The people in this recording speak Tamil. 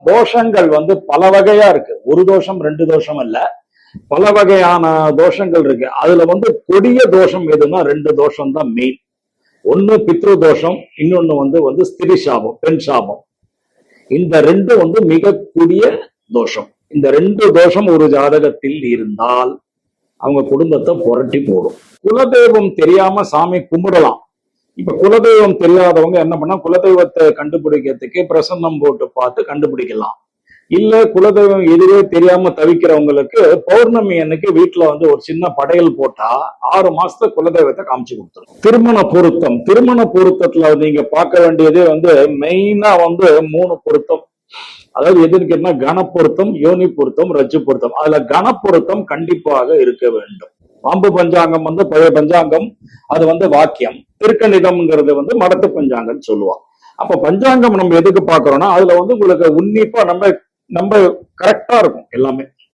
தோஷங்கள் வந்து பல வகையா இருக்கு. ஒரு தோஷம் ரெண்டு தோஷம் இல்ல, பல வகையான தோஷங்கள் இருக்கு. அதுல வந்து கொடிய தோஷம் எதுன்னா ரெண்டு தோஷம் தான் மெயின். ஒண்ணு பித்ரு தோஷம், இன்னொன்னு வந்து ஸ்திரி சாபம், பெண் சாபம். இந்த ரெண்டு வந்து மிக கொடிய தோஷம். இந்த ரெண்டு தோஷம் ஒரு ஜாதகத்தில் இருந்தால் அவங்க குடும்பத்தை புரட்டி போடும். குலதெய்வம் தெரியாம சாமி கும்பிடலாம். இப்ப குலதெய்வம் தெரியாதவங்க என்ன பண்ணா, குலதெய்வத்தை கண்டுபிடிக்கிறதுக்கு பிரசன்னம் போட்டு பார்த்து கண்டுபிடிக்கலாம். இல்ல குலதெய்வம் எதுவே தெரியாம தவிக்கிறவங்களுக்கு பௌர்ணமி அன்னைக்கு வீட்டுல வந்து ஒரு சின்ன படையல் போட்டா 6 மாசத்துல குலதெய்வத்தை காமிச்சு கொடுத்துரும். திருமண பொருத்தம், திருமண பொருத்தத்துல நீங்க பார்க்க வேண்டியதே வந்து மெயினா வந்து 3 பொருத்தம். அதாவது எதுன்னு கேட்டா கணப்பொருத்தம், யோனி பொருத்தம், ரஜ்ஜு பொருத்தம். அதுல கணப்பொருத்தம் கண்டிப்பாக இருக்க வேண்டும். பாம்பு பஞ்சாங்கம் வந்து பழைய பஞ்சாங்கம், அது வந்து வாக்கியம். திருக்கணிதம்ங்கிறது வந்து மடத்து பஞ்சாங்கம் சொல்லுவாங்க. அப்ப பஞ்சாங்கம் நம்ம எதுக்கு பாக்குறோம்னா அதுல வந்து உங்களுக்கு உன்னிப்பா நம்ம கரெக்டா இருக்கும் எல்லாமே.